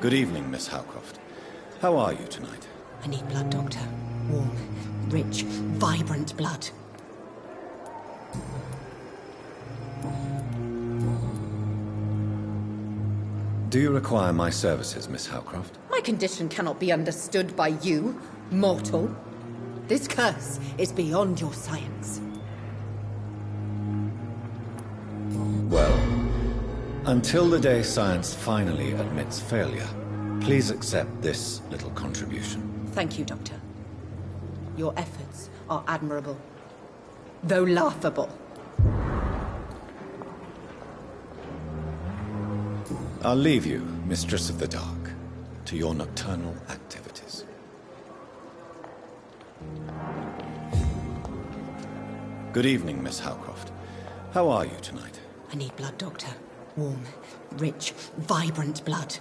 Good evening, Miss Howcroft. How are you tonight? I need blood, Doctor. Warm, rich, vibrant blood. Do you require my services, Miss Howcroft? My condition cannot be understood by you, mortal. This curse is beyond your science. Well, until the day science finally admits failure, please accept this little contribution. Thank you, Doctor. Your efforts are admirable, though laughable. I'll leave you, Mistress of the Dark, to your nocturnal activities. Good evening, Miss Howcroft. How are you tonight? I need blood, Doctor. Warm, rich, vibrant blood.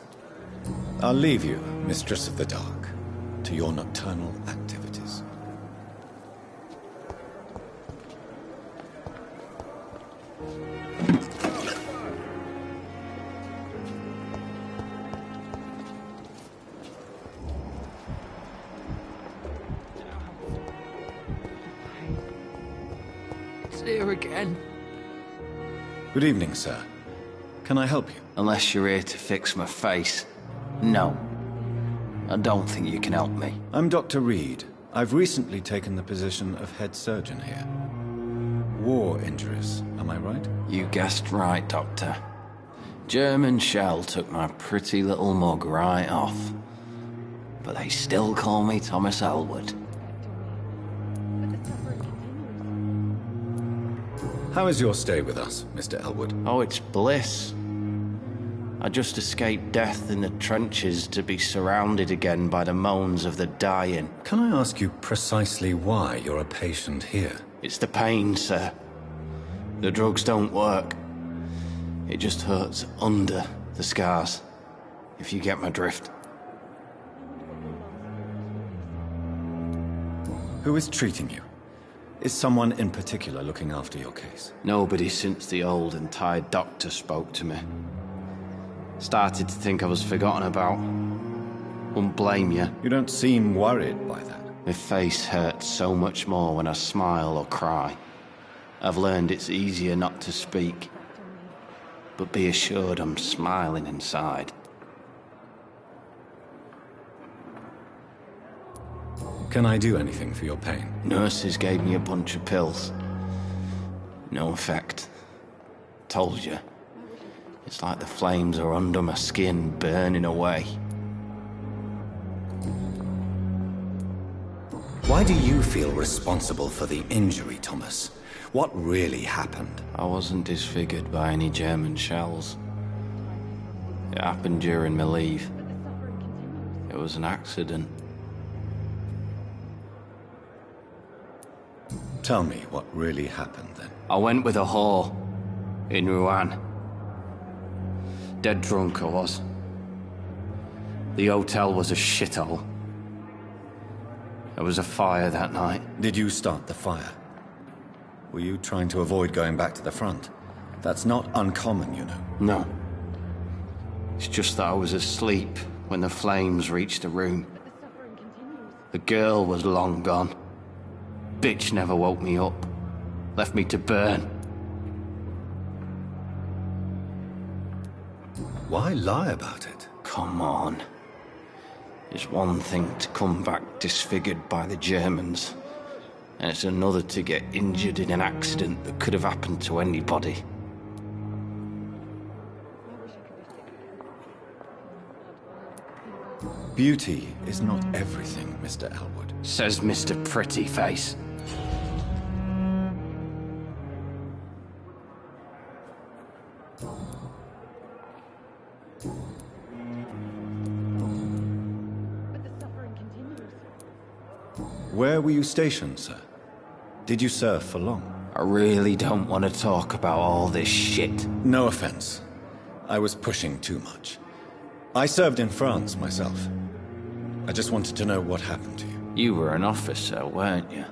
I'll leave you, Mistress of the Dark, to your nocturnal activities. It's here again. Good evening, sir. Can I help you? Unless you're here to fix my face. No. I don't think you can help me. I'm Dr. Reed. I've recently taken the position of head surgeon here. War injuries, am I right? You guessed right, Doctor. German shell took my pretty little mug right off. But they still call me Thomas Elwood. How is your stay with us, Mr. Elwood? Oh, it's bliss. I just escaped death in the trenches to be surrounded again by the moans of the dying. Can I ask you precisely why you're a patient here? It's the pain, sir. The drugs don't work. It just hurts under the scars, if you get my drift. Who is treating you? Is someone in particular looking after your case? Nobody since the old and tired doctor spoke to me. Started to think I was forgotten about. Wouldn't blame you. You don't seem worried by that. My face hurts so much more when I smile or cry. I've learned it's easier not to speak. But be assured I'm smiling inside. Can I do anything for your pain? Nurses gave me a bunch of pills. No effect. Told you. It's like the flames are under my skin, burning away. Why do you feel responsible for the injury, Thomas? What really happened? I wasn't disfigured by any German shells. It happened during my leave. It was an accident. Tell me what really happened then. I went with a whore in Rouen. Dead drunk I was. The hotel was a shithole. There was a fire that night. Did you start the fire? Were you trying to avoid going back to the front? That's not uncommon, you know. No. It's just that I was asleep when the flames reached the room. The girl was long gone. Bitch never woke me up. Left me to burn. Why lie about it? Come on. It's one thing to come back disfigured by the Germans, and it's another to get injured in an accident that could have happened to anybody. Beauty is not everything, Mr. Elwood. Says Mr. Pretty Face. Where were you stationed, sir? Did you serve for long? I really don't want to talk about all this shit. No offense. I was pushing too much. I served in France myself. I just wanted to know what happened to you. You were an officer, weren't you?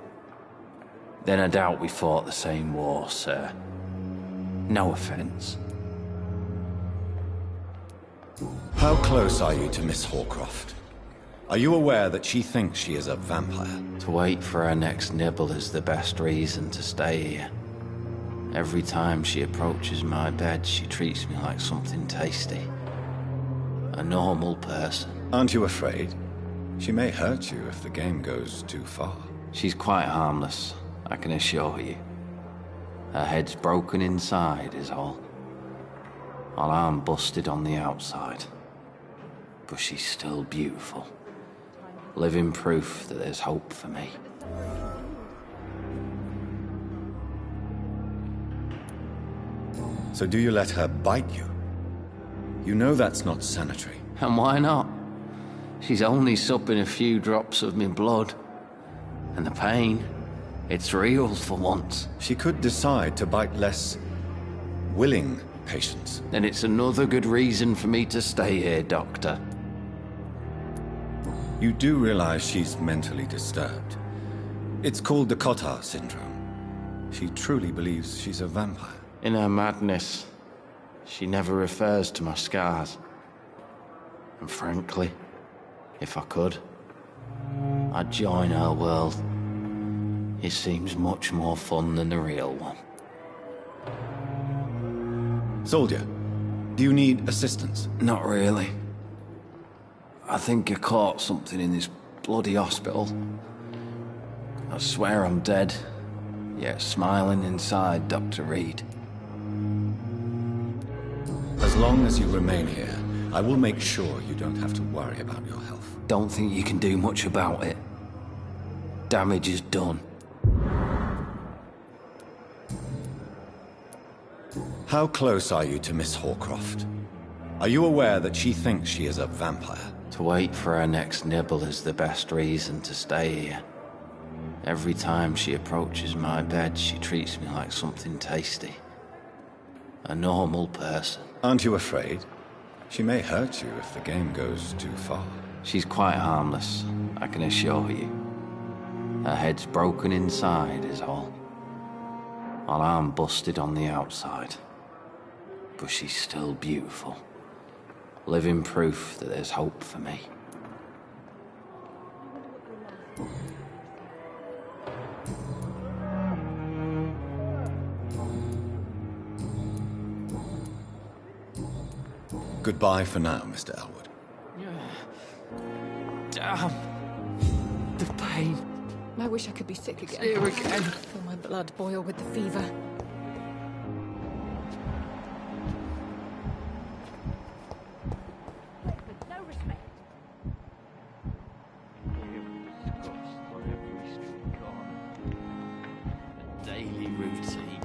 Then I doubt we fought the same war, sir. No offense. How close are you to Miss Horcroft? Are you aware that she thinks she is a vampire? To wait for her next nibble is the best reason to stay here. Every time she approaches my bed, she treats me like something tasty. A normal person. Aren't you afraid? She may hurt you if the game goes too far. She's quite harmless, I can assure you. Her head's broken inside is all. While I'm busted on the outside. But she's still beautiful. Living proof that there's hope for me. So do you let her bite you? You know that's not sanitary. And why not? She's only supping a few drops of me blood. And the pain, it's real for once. She could decide to bite less willing patients. Then it's another good reason for me to stay here, Doctor. You do realize she's mentally disturbed. It's called the Cotard syndrome. She truly believes she's a vampire. In her madness, she never refers to my scars. And frankly, if I could, I'd join her world. It seems much more fun than the real one. Soldier, do you need assistance? Not really. I think I caught something in this bloody hospital. I swear I'm dead, yet smiling inside, Dr. Reed. As long as you remain here, I will make sure you don't have to worry about your health. Don't think you can do much about it. Damage is done. How close are you to Miss Horcroft? Are you aware that she thinks she is a vampire? To wait for her next nibble is the best reason to stay here. Every time she approaches my bed, she treats me like something tasty. A normal person. Aren't you afraid? She may hurt you if the game goes too far. She's quite harmless, I can assure you. Her head's broken inside is all. While I'm busted on the outside. But she's still beautiful. Living proof that there's hope for me. Goodbye for now, Mr. Elwood. Damn. The pain. I wish I could be sick again. Here again. I feel my blood boil with the fever. Daily routine.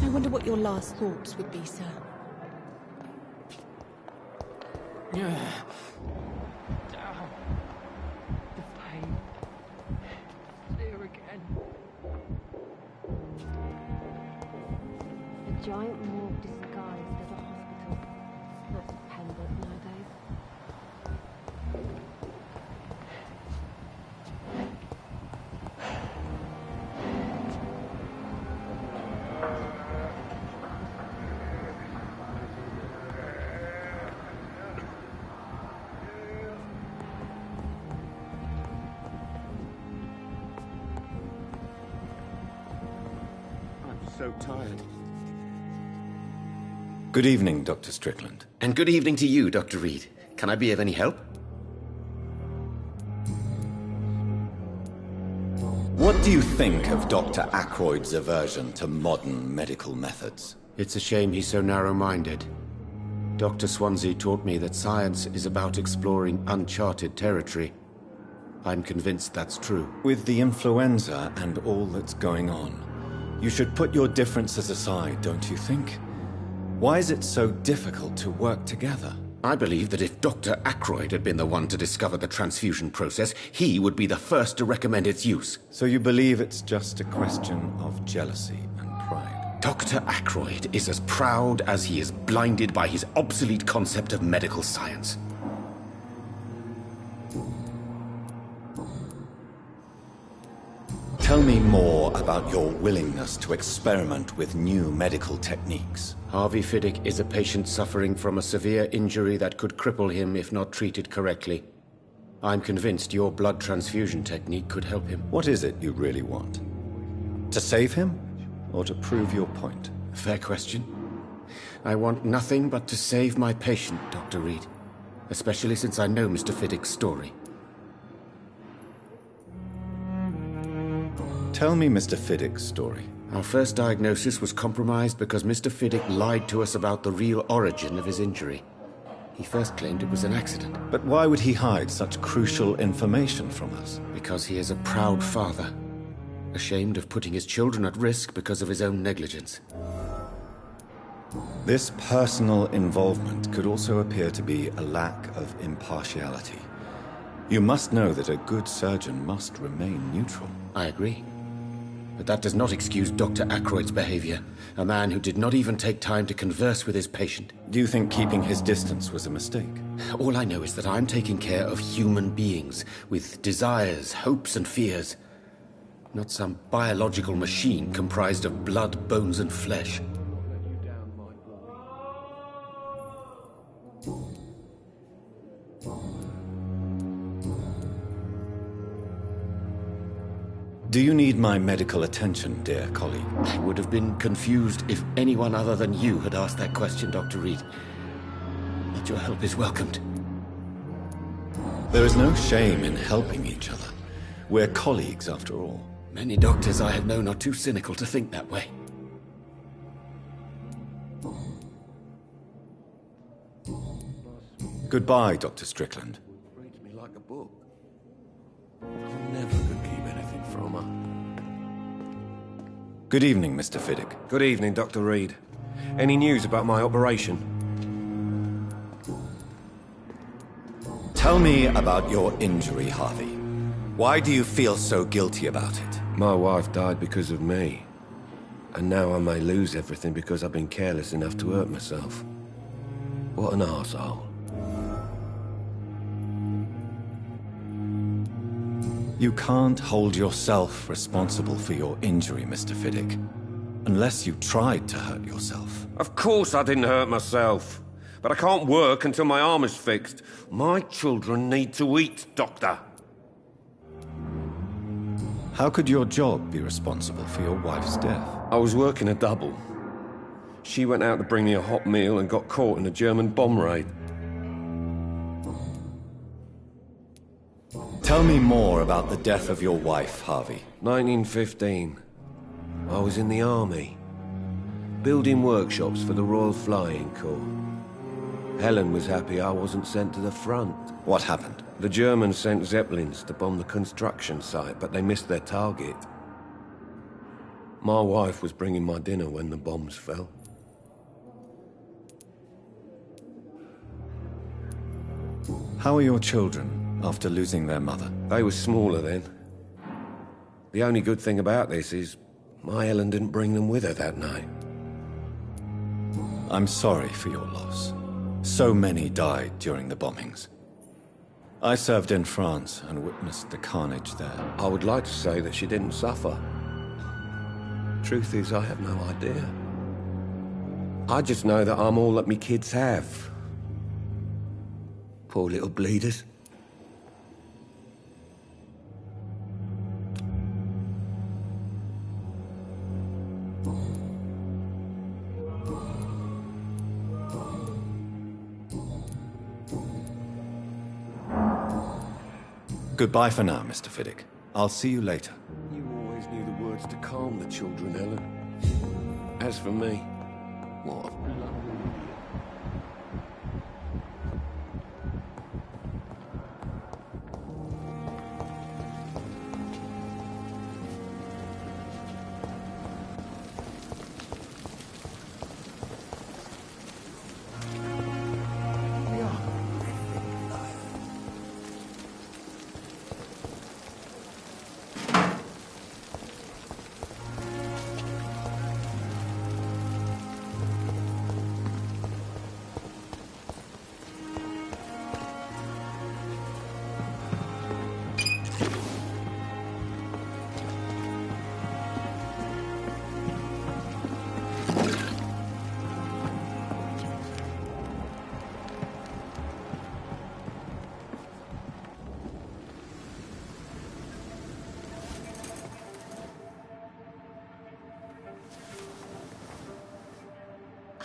I wonder what your last thoughts would be, sir. Damn. The pain. Here again. A giant morgue disguised as a hospital. That's pendant nowadays. So tired. Good evening, Dr. Strickland. And good evening to you, Dr. Reed. Can I be of any help? What do you think of Dr. Ackroyd's aversion to modern medical methods? It's a shame he's so narrow-minded. Dr. Swansea taught me that science is about exploring uncharted territory. I'm convinced that's true. With the influenza and all that's going on, you should put your differences aside, don't you think? Why is it so difficult to work together? I believe that if Dr. Ackroyd had been the one to discover the transfusion process, he would be the first to recommend its use. So you believe it's just a question of jealousy and pride? Dr. Ackroyd is as proud as he is blinded by his obsolete concept of medical science. Tell me more about your willingness to experiment with new medical techniques. Harvey Fiddick is a patient suffering from a severe injury that could cripple him if not treated correctly. I'm convinced your blood transfusion technique could help him. What is it you really want? To save him, or to prove your point? Fair question. I want nothing but to save my patient, Dr. Reed. Especially since I know Mr. Fiddick's story. Tell me Mr. Fiddick's story. Our first diagnosis was compromised because Mr. Fiddick lied to us about the real origin of his injury. He first claimed it was an accident. But why would he hide such crucial information from us? Because he is a proud father, ashamed of putting his children at risk because of his own negligence. This personal involvement could also appear to be a lack of impartiality. You must know that a good surgeon must remain neutral. I agree. But that does not excuse Dr. Ackroyd's behavior, a man who did not even take time to converse with his patient. Do you think keeping his distance was a mistake? All I know is that I'm taking care of human beings with desires, hopes, and fears. Not some biological machine comprised of blood, bones, and flesh. Do you need my medical attention, dear colleague? I would have been confused if anyone other than you had asked that question, Dr. Reed. But your help is welcomed. There is no shame in helping each other. We're colleagues, after all. Many doctors I have known are too cynical to think that way. Goodbye, Dr. Strickland. Reads me like a book. I'm never gonna keep anything from her. Good evening, Mr. Fiddick. Good evening, Dr. Reed. Any news about my operation? Tell me about your injury, Harvey. Why do you feel so guilty about it? My wife died because of me. And now I may lose everything because I've been careless enough to hurt myself. What an arsehole. You can't hold yourself responsible for your injury, Mr. Fiddick. Unless you tried to hurt yourself. Of course I didn't hurt myself. But I can't work until my arm is fixed. My children need to eat, Doctor. How could your job be responsible for your wife's death? I was working a double. She went out to bring me a hot meal and got caught in a German bomb raid. Tell me more about the death of your wife, Harvey. 1915. I was in the army, building workshops for the Royal Flying Corps. Helen was happy I wasn't sent to the front. What happened? The Germans sent Zeppelins to bomb the construction site, but they missed their target. My wife was bringing my dinner when the bombs fell. How are your children after losing their mother? They were smaller then. The only good thing about this is my Helen didn't bring them with her that night. I'm sorry for your loss. So many died during the bombings. I served in France and witnessed the carnage there. I would like to say that she didn't suffer. Truth is, I have no idea. I just know that I'm all that me kids have. Poor little bleeders. Goodbye for now, Mr. Fiddick. I'll see you later. You always knew the words to calm the children, Helen. As for me, what?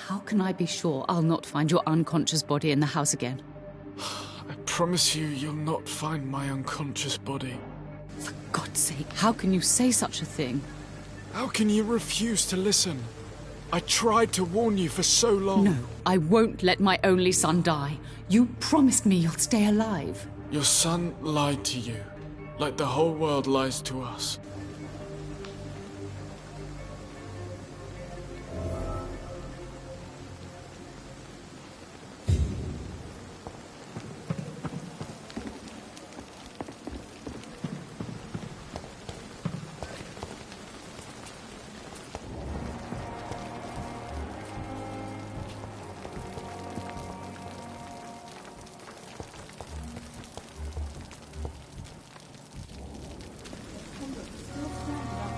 How can I be sure I'll not find your unconscious body in the house again? I promise you'll not find my unconscious body. For God's sake, how can you say such a thing? How can you refuse to listen? I tried to warn you for so long. No, I won't let my only son die. You promised me you'll stay alive. Your son lied to you, like the whole world lies to us.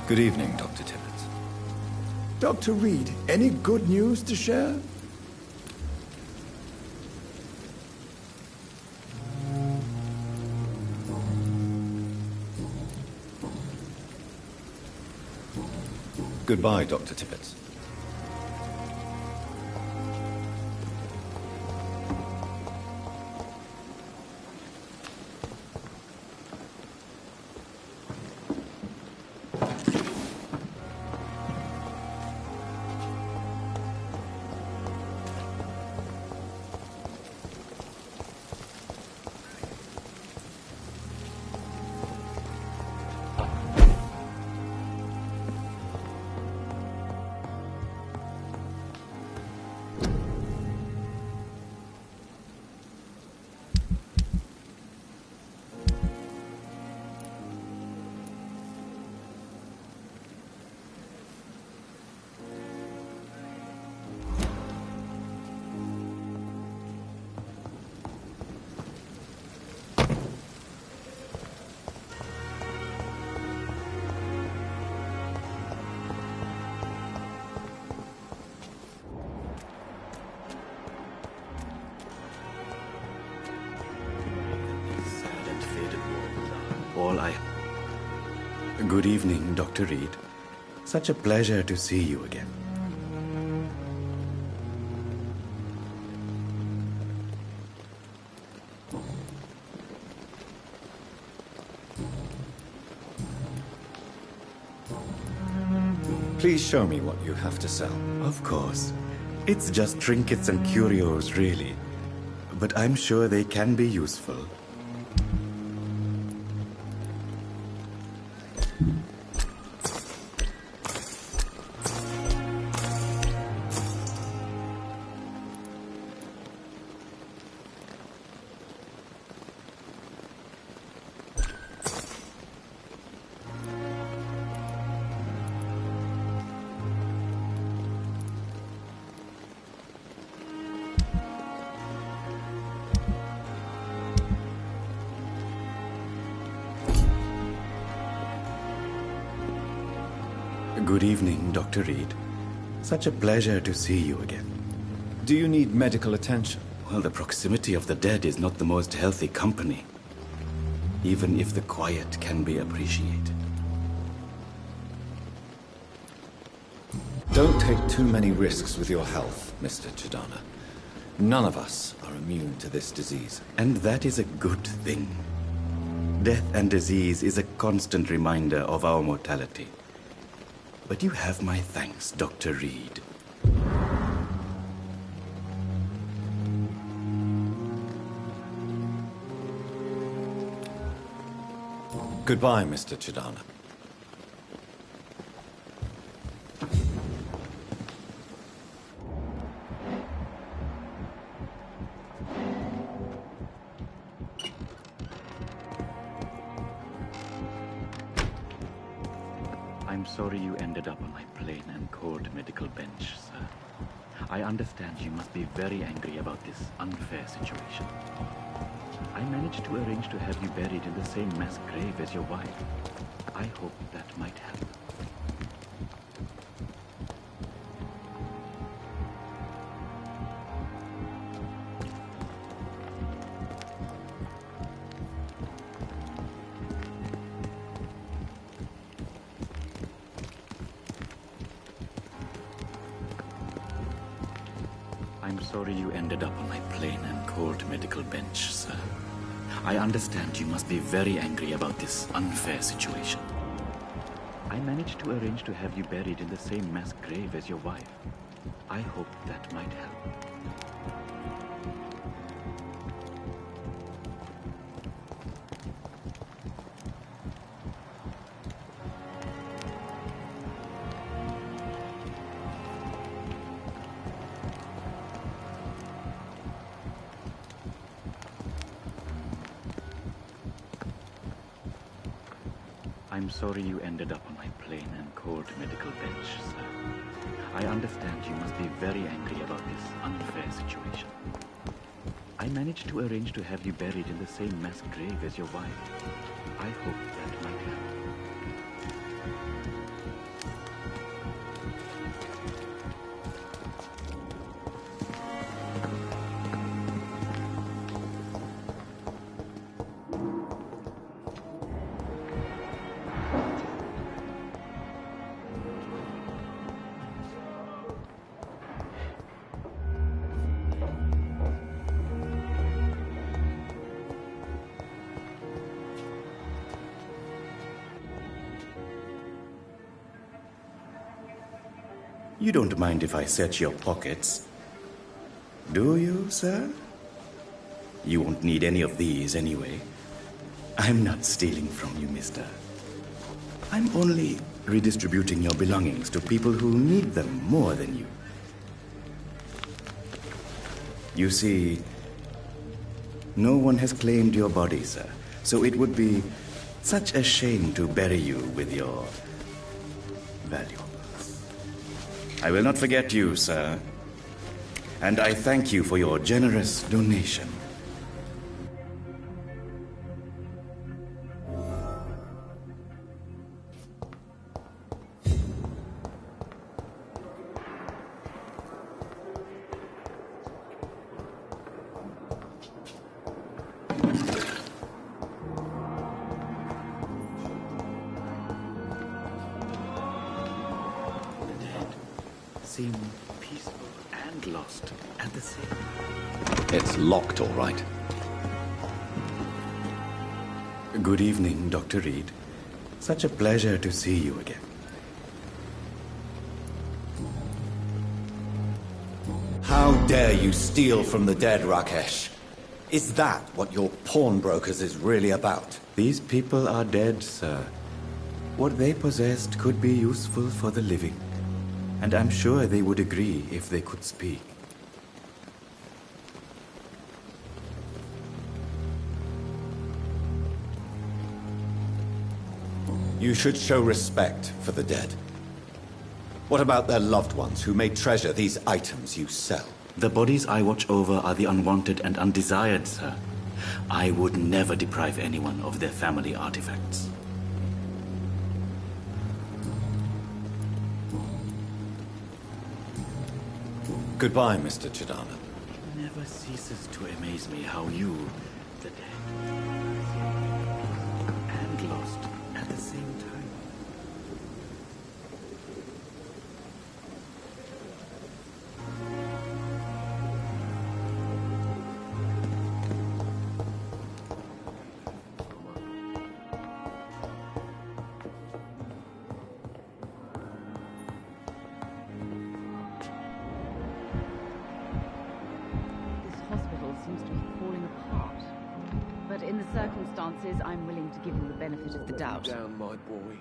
Good evening, Dr. Tibbets. Dr. Reed, any good news to share? Goodbye, Dr. Tibbets. Good evening, Dr. Reed. Such a pleasure to see you again. Please show me what you have to sell. Of course. It's just trinkets and curios, really. But I'm sure they can be useful. Good evening, Dr. Reed. Such a pleasure to see you again. Do you need medical attention? Well, the proximity of the dead is not the most healthy company, even if the quiet can be appreciated. Don't take too many risks with your health, Mr. Chidana. None of us are immune to this disease. And that is a good thing. Death and disease is a constant reminder of our mortality. But you have my thanks, Dr. Reed. Goodbye, Mr. Chidana. I'm sorry you ended up on my plain and cold medical bench, sir. I understand you must be very angry about this unfair situation. I managed to arrange to have you buried in the same mass grave as your wife. I hope that might help. sorry you ended up on my plain and cold medical bench, sir. I understand you must be very angry about this unfair situation. I managed to arrange to have you buried in the same mass grave as your wife. I hope that might help. I'm sorry you ended up on my plain and cold medical bench, sir. I understand you must be very angry about this unfair situation. I managed to arrange to have you buried in the same mass grave as your wife. I hope that might help. You don't mind if I search your pockets, do you, sir? You won't need any of these anyway. I'm not stealing from you, mister. I'm only redistributing your belongings to people who need them more than you. You see, no one has claimed your body, sir, so it would be such a shame to bury you with your valuables. I will not forget you, sir, and I thank you for your generous donation. Seem peaceful and lost at the same time. It's locked, all right. Good evening, Dr. Reed. Such a pleasure to see you again. How dare you steal from the dead, Rakesh? Is that what your pawnbrokers is really about? These people are dead, sir. What they possessed could be useful for the living. And I'm sure they would agree if they could speak. You should show respect for the dead. What about their loved ones who may treasure these items you sell? The bodies I watch over are the unwanted and undesired, sir. I would never deprive anyone of their family artifacts. Goodbye, Mr. Chidana. It never ceases to amaze me how you, the dead, and lost at the same time. Seems to be falling apart. But in the circumstances, I'm willing to give him the benefit of the doubt. Down, my boy.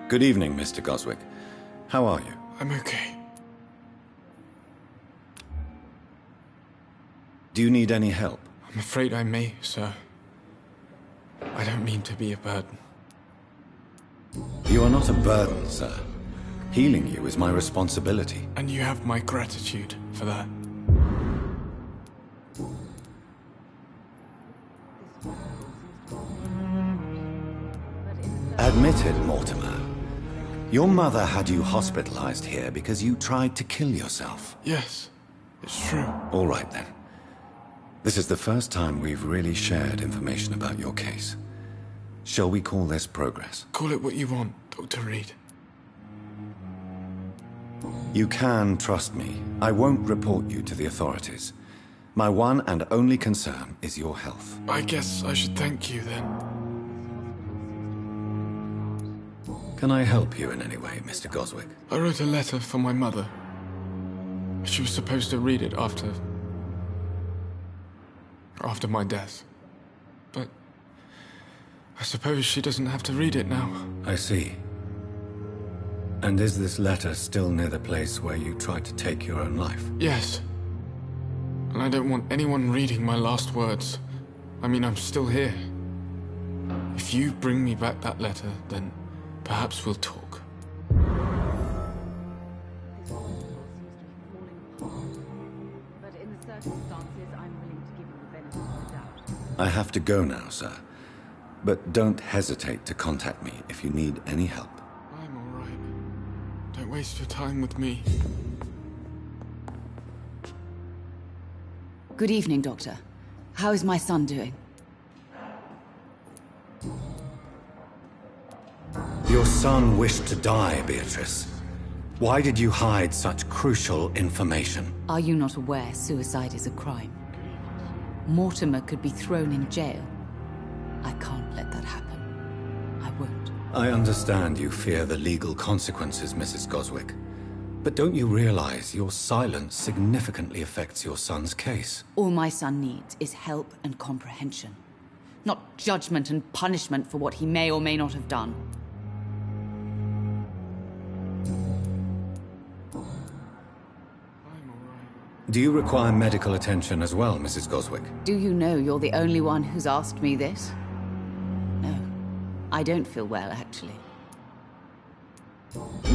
Good evening, Mr. Goswick. How are you? I'm okay. Do you need any help? I'm afraid I may, sir. I don't mean to be a burden. You are not a burden, sir. Healing you is my responsibility. And you have my gratitude for that. admit it, Mortimer. Your mother had you hospitalized here because you tried to kill yourself. Yes, it's true. All right, then. This is the first time we've really shared information about your case. Shall we call this progress? Call it what you want, Dr. Reed. You can trust me. I won't report you to the authorities. My one and only concern is your health. I guess I should thank you, then. Can I help you in any way, Mr. Goswick? I wrote a letter for my mother. She was supposed to read it after my death. But I suppose she doesn't have to read it now. I see. And is this letter still near the place where you tried to take your own life? Yes. And I don't want anyone reading my last words. I mean, I'm still here. If you bring me back that letter, then perhaps we'll talk. But in the circumstances, I'm willing to give you the benefit of the doubt. I have to go now, sir. But don't hesitate to contact me if you need any help. I'm all right. Don't waste your time with me. Good evening, Doctor. How is my son doing? Your son wished to die, Beatrice. Why did you hide such crucial information? Are you not aware suicide is a crime? Mortimer could be thrown in jail. I can't let that happen. I won't. I understand you fear the legal consequences, Mrs. Goswick. But don't you realize your silence significantly affects your son's case? All my son needs is help and comprehension. Not judgment and punishment for what he may or may not have done. Do you require medical attention as well, Mrs. Goswick? Do you know you're the only one who's asked me this? No, I don't feel well, actually.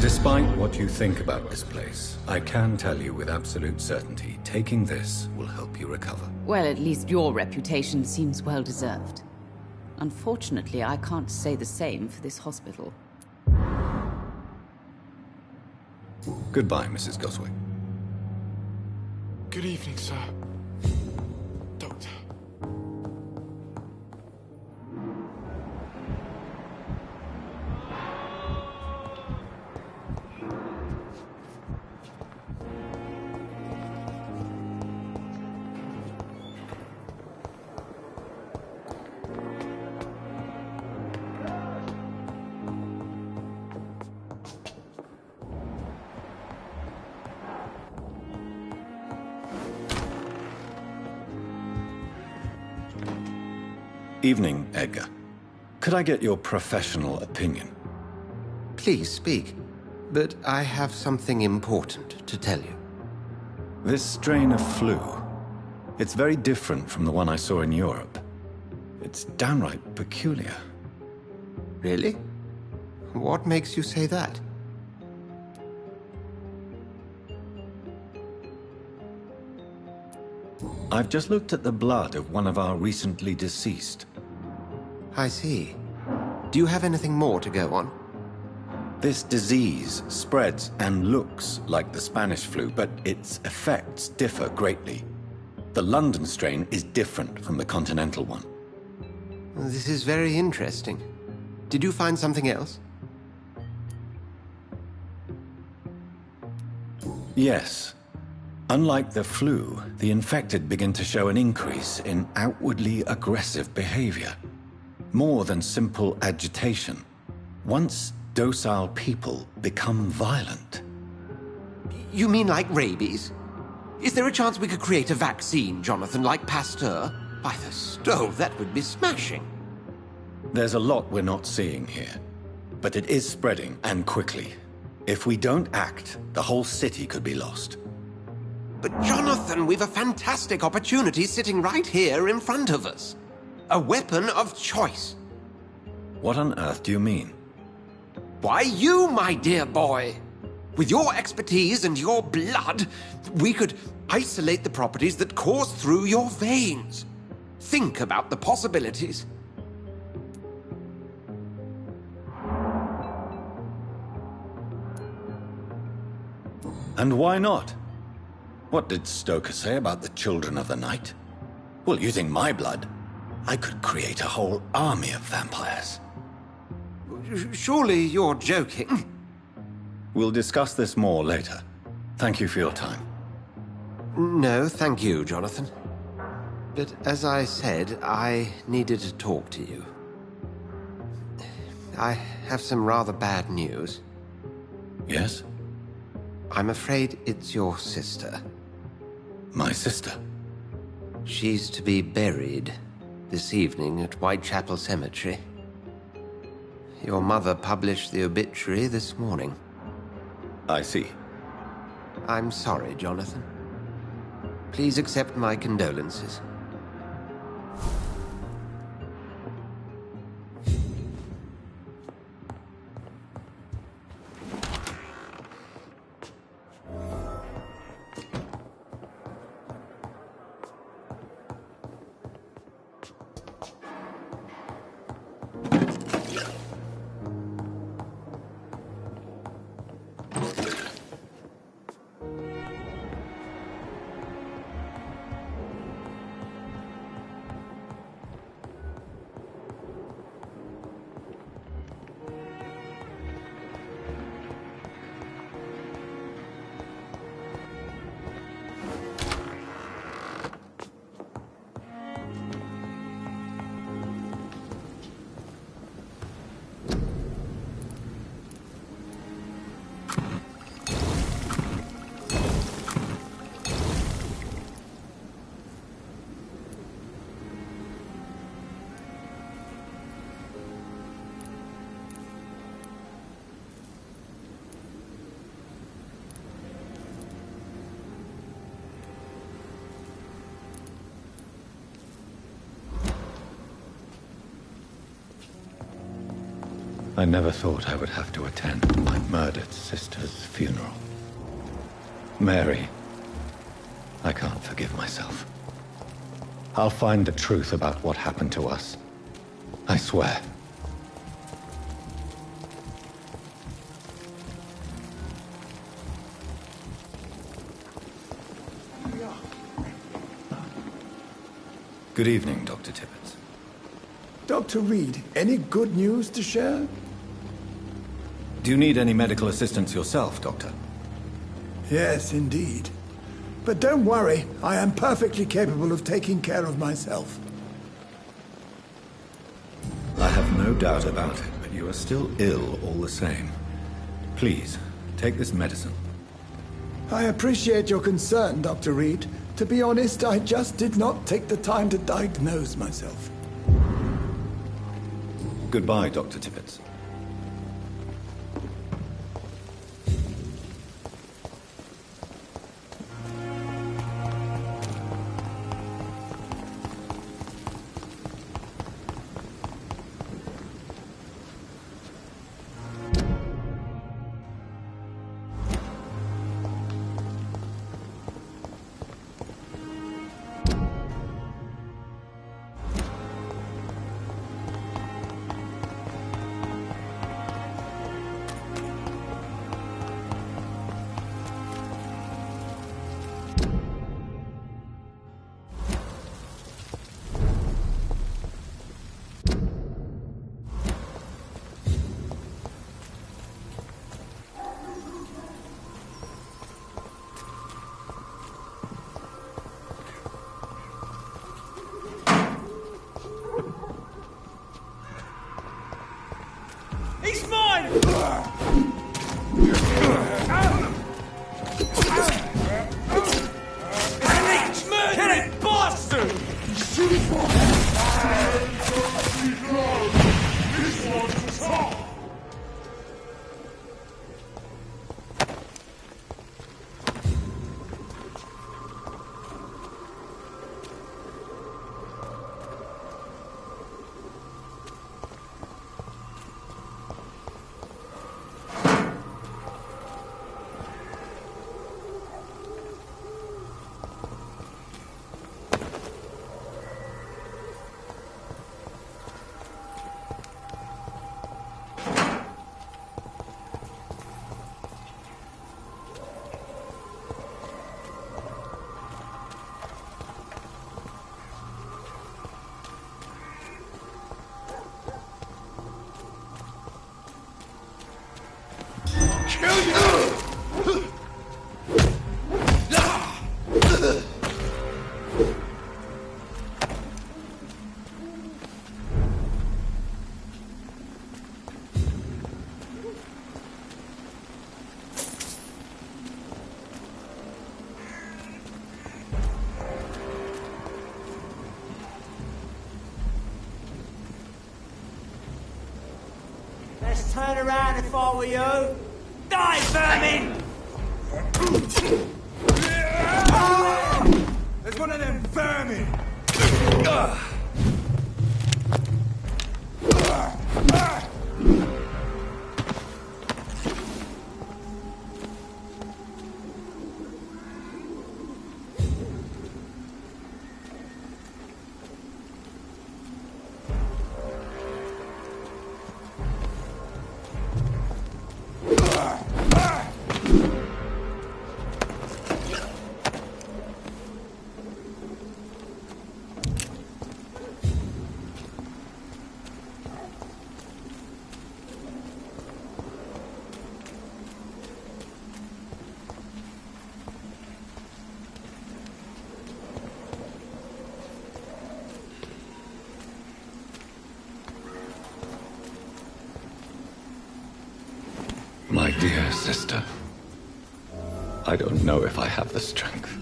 Despite what you think about this place, I can tell you with absolute certainty, taking this will help you recover. Well, at least your reputation seems well-deserved. Unfortunately, I can't say the same for this hospital. Goodbye, Mrs. Goswick. Good evening, sir. Doctor. Evening, Edgar. Could I get your professional opinion? Please speak, but I have something important to tell you. This strain of flu, it's very different from the one I saw in Europe. It's downright peculiar. Really? What makes you say that? I've just looked at the blood of one of our recently deceased. I see. Do you have anything more to go on? This disease spreads and looks like the Spanish flu, but its effects differ greatly. The London strain is different from the continental one. This is very interesting. Did you find something else? Yes. Unlike the flu, the infected begin to show an increase in outwardly aggressive behavior. More than simple agitation. Once docile people become violent. You mean like rabies? Is there a chance we could create a vaccine, Jonathan, like Pasteur? By the stove, that would be smashing. There's a lot we're not seeing here. But it is spreading, and quickly. If we don't act, the whole city could be lost. But Jonathan, we've a fantastic opportunity sitting right here in front of us. A weapon of choice. What on earth do you mean? Why, you, my dear boy. With your expertise and your blood, we could isolate the properties that course through your veins. Think about the possibilities. And why not? What did Stoker say about the Children of the Night? Well, using my blood, I could create a whole army of vampires. Surely you're joking. We'll discuss this more later. Thank you for your time. No, thank you, Jonathan. But as I said, I needed to talk to you. I have some rather bad news. Yes? I'm afraid it's your sister. My sister? She's to be buried this evening at Whitechapel Cemetery. Your mother published the obituary this morning. I see. I'm sorry, Jonathan. Please accept my condolences. I never thought I would have to attend my murdered sister's funeral. Mary, I can't forgive myself. I'll find the truth about what happened to us. I swear. Good evening, Dr. Tippett. Dr. Reed, any good news to share? Do you need any medical assistance yourself, Doctor? Yes, indeed. But don't worry, I am perfectly capable of taking care of myself. I have no doubt about it, but you are still ill all the same. Please, take this medicine. I appreciate your concern, Dr. Reed. To be honest, I just did not take the time to diagnose myself. Goodbye, Dr. Tippett. Let's turn around if I were you. Die, vermin! There's one of them vermin! My dear sister, I don't know if I have the strength.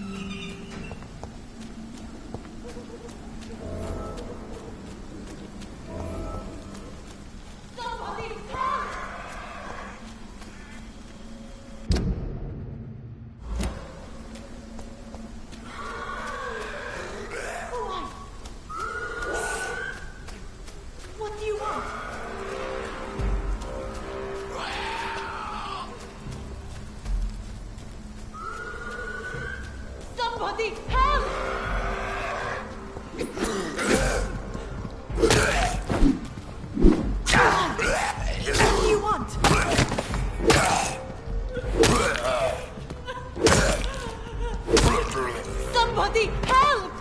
What do you want? Somebody help! What do you want? Somebody help!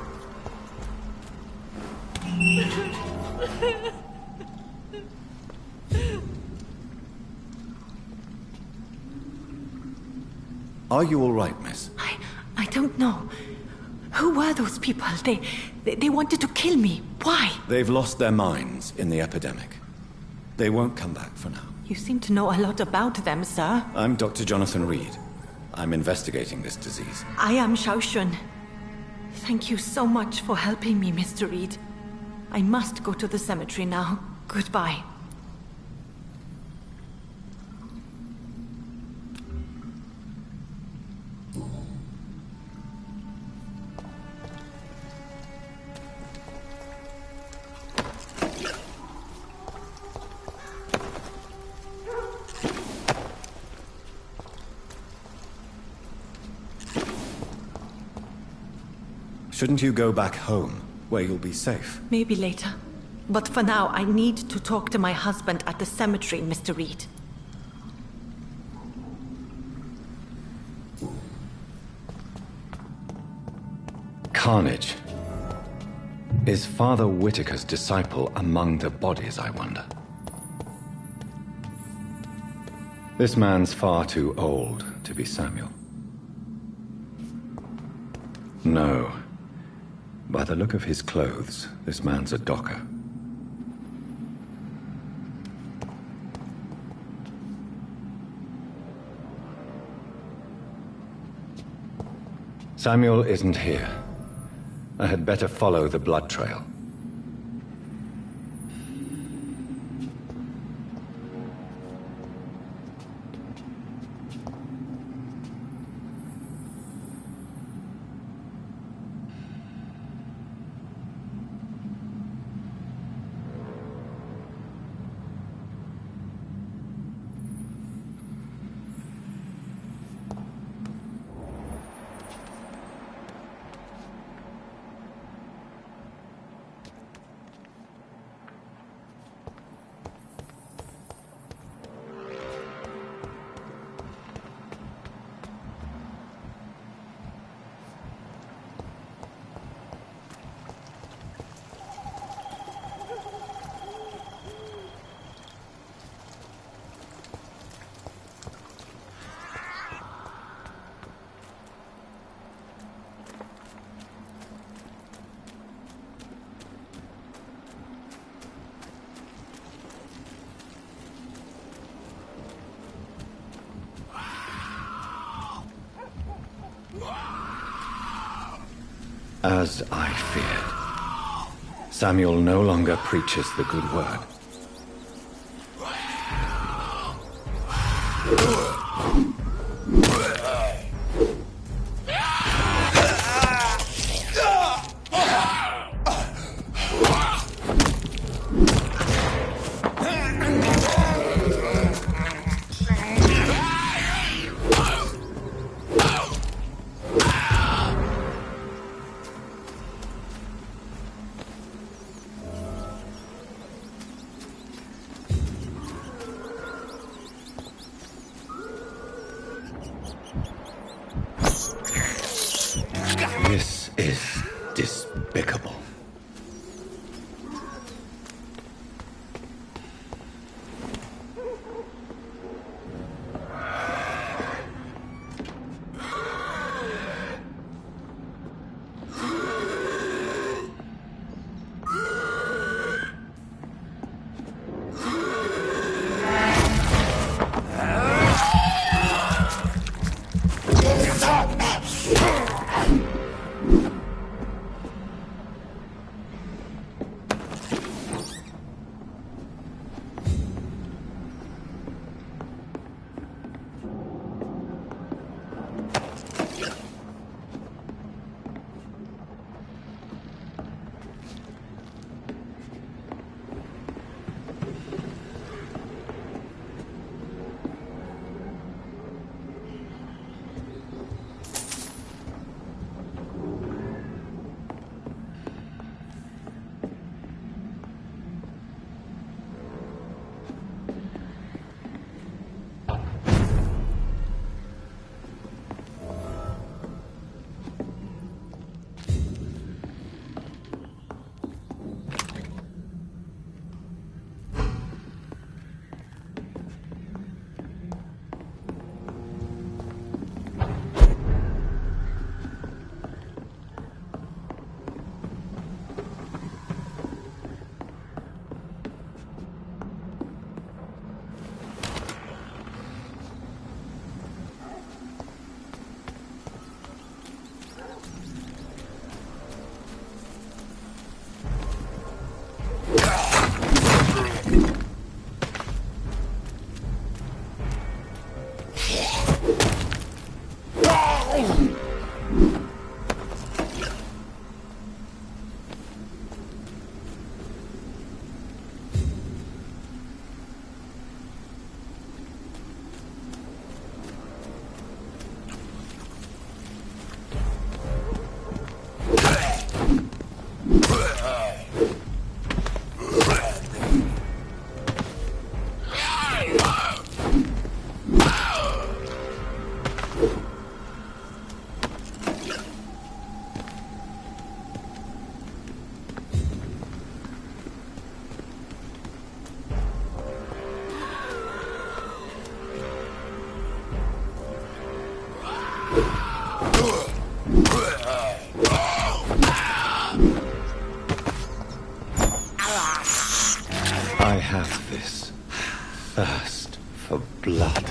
Are you all right, miss? I don't know. Who were those people? They wanted to kill me. Why? They've lost their minds in the epidemic. They won't come back for now. You seem to know a lot about them, sir. I'm Dr. Jonathan Reed. I'm investigating this disease. I am Xiaoxun. Thank you so much for helping me, Mr. Reed. I must go to the cemetery now. Goodbye. Shouldn't you go back home, where you'll be safe? Maybe later. But for now, I need to talk to my husband at the cemetery, Mr. Reed. Carnage. Is Father Whitaker's disciple among the bodies, I wonder? This man's far too old to be Samuel. No. By the look of his clothes, this man's a docker. Samuel isn't here. I had better follow the blood trail. As I feared. Samuel no longer preaches the good word. This is despicable. I have this thirst for blood.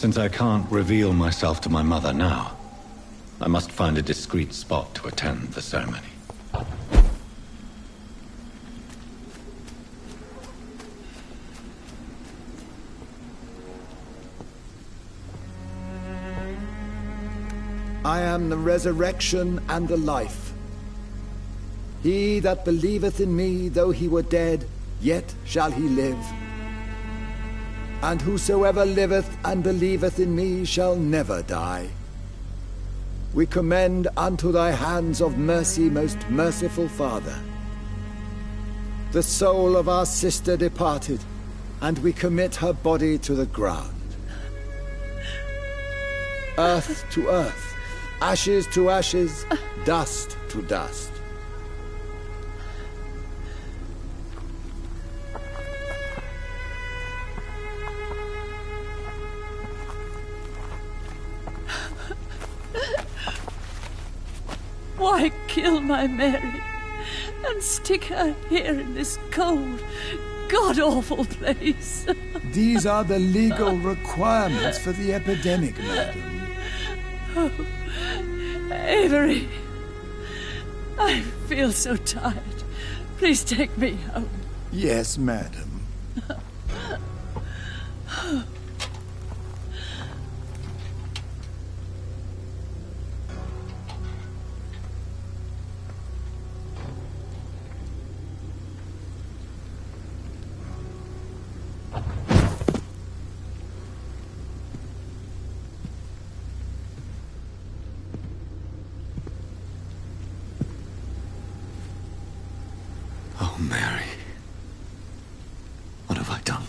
Since I can't reveal myself to my mother now, I must find a discreet spot to attend the ceremony. I am the resurrection and the life. He that believeth in me, though he were dead, yet shall he live. And whosoever liveth and believeth in me shall never die. We commend unto thy hands of mercy, most merciful Father, the soul of our sister departed, and we commit her body to the ground. Earth to earth, ashes to ashes, dust to dust. Why kill my Mary and stick her here in this cold, god-awful place? These are the legal requirements for the epidemic, madam. Oh, Avery, I feel so tired. Please take me home. Yes, madam. Oh, Mary. What have I done?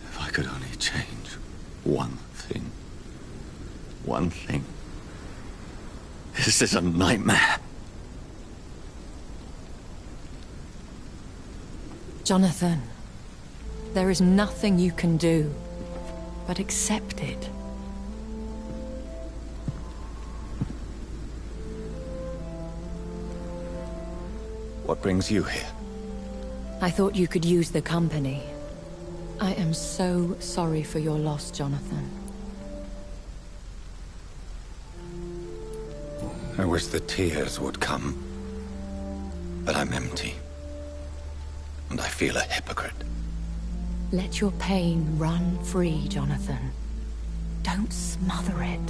If I could only change one thing. One thing. This is a nightmare. Jonathan, there is nothing you can do but accept it. What brings you here? I thought you could use the company. I am so sorry for your loss, Jonathan. I wish the tears would come. But I'm empty. And I feel a hypocrite. Let your pain run free, Jonathan. Don't smother it.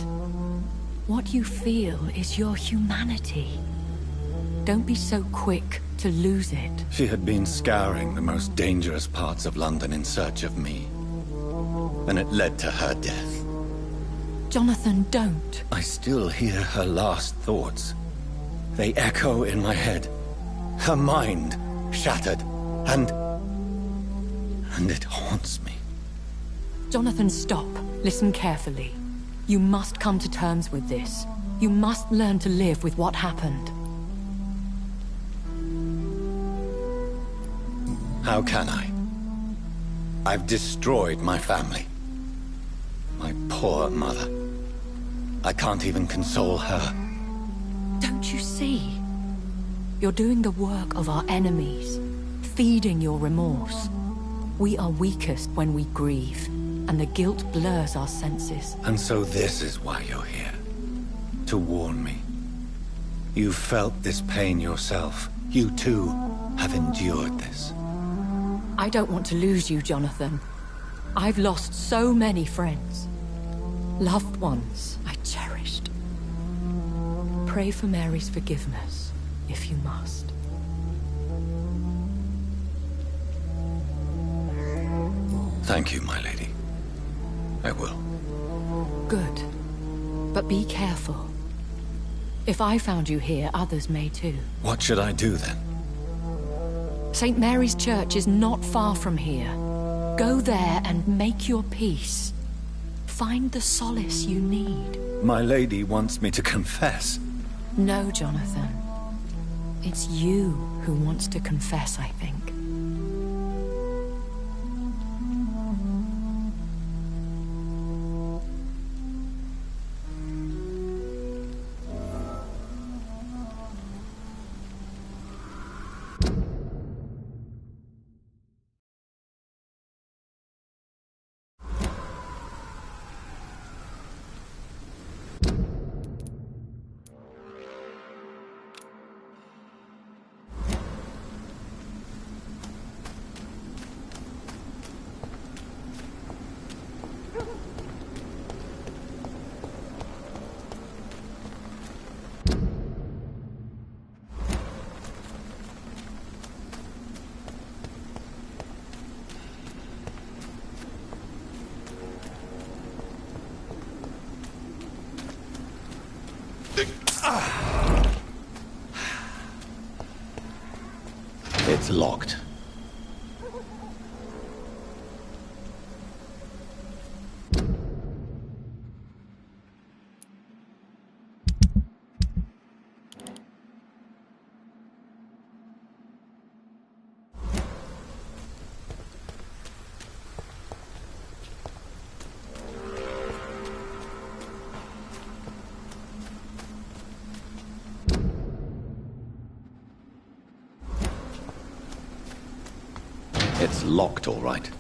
What you feel is your humanity. Don't be so quick to lose it. She had been scouring the most dangerous parts of London in search of me. And it led to her death. Jonathan, don't. I still hear her last thoughts. They echo in my head. Her mind shattered, and it haunts me. Jonathan, stop. Listen carefully. You must come to terms with this. You must learn to live with what happened. How can I? I've destroyed my family. My poor mother. I can't even console her. Don't you see? You're doing the work of our enemies, feeding your remorse. We are weakest when we grieve, and the guilt blurs our senses. And so this is why you're here. To warn me. You've felt this pain yourself. You too have endured this. I don't want to lose you, Jonathan. I've lost so many friends. Loved ones I cherished. Pray for Mary's forgiveness, if you must. Thank you, my lady. I will. Good. But be careful. If I found you here, others may too. What should I do then? St. Mary's Church is not far from here. Go there and make your peace. Find the solace you need. My lady wants me to confess. No, Jonathan. It's you who wants to confess, I think. It's locked. It's locked, all right.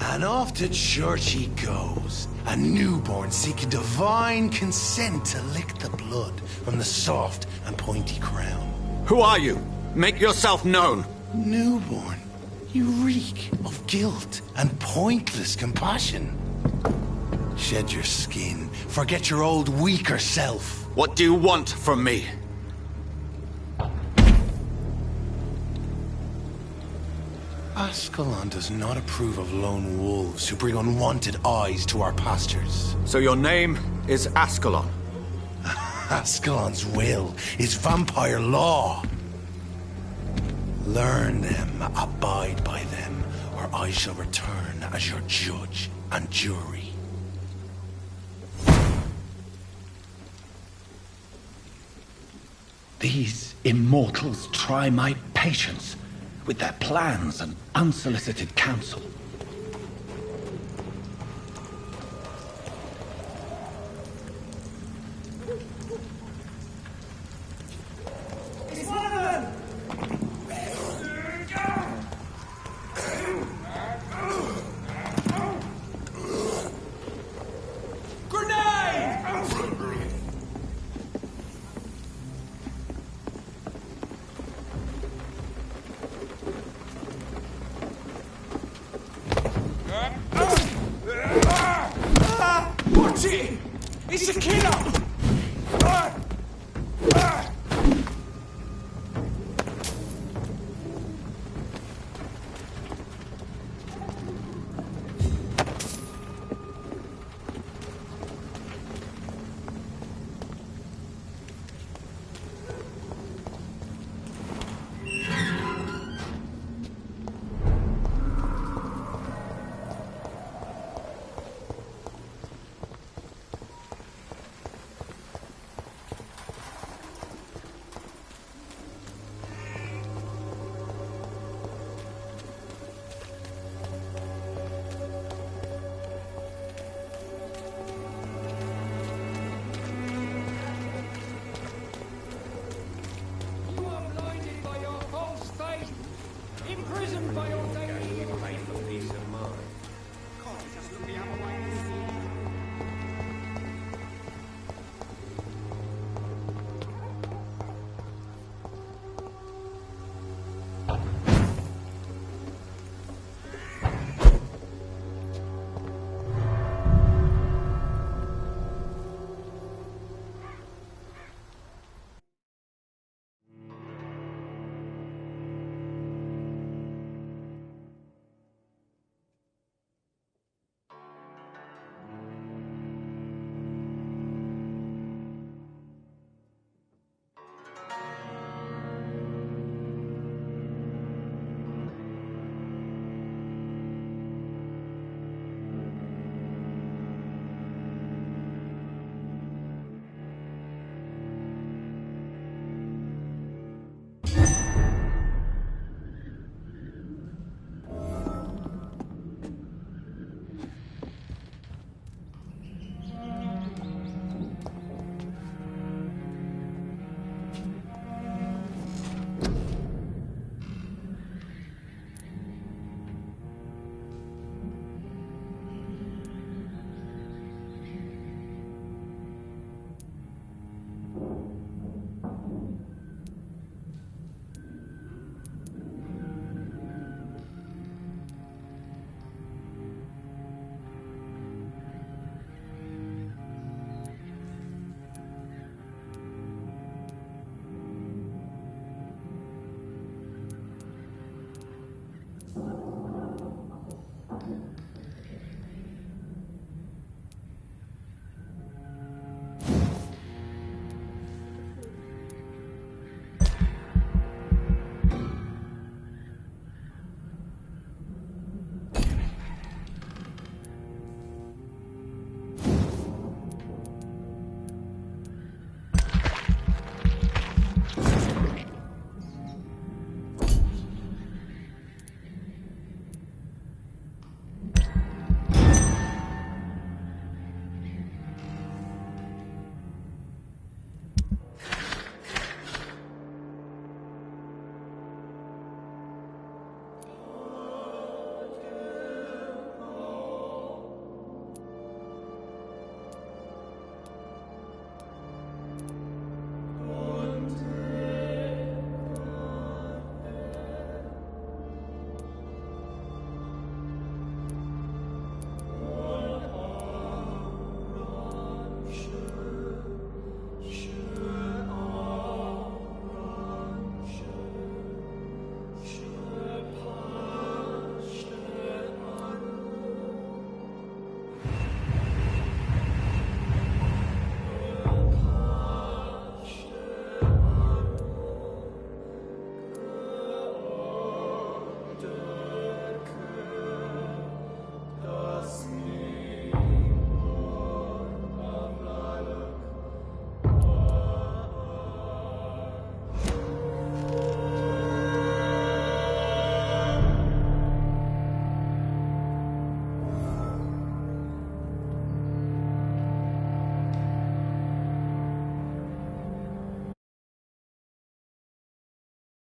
And off to church he goes, a newborn seeking divine consent to lick the blood from the soft and pointy crown. Who are you? Make yourself known. Newborn, you reek of guilt and pointless compassion. Shed your skin, forget your old weaker self. What do you want from me? Ascalon does not approve of lone wolves who bring unwanted eyes to our pastures. So your name is Ascalon? Ascalon's will is vampire law. Learn them, abide by them, or I shall return as your judge and jury. These immortals try my patience with their plans and unsolicited counsel. It's one of them! Watch it! It's a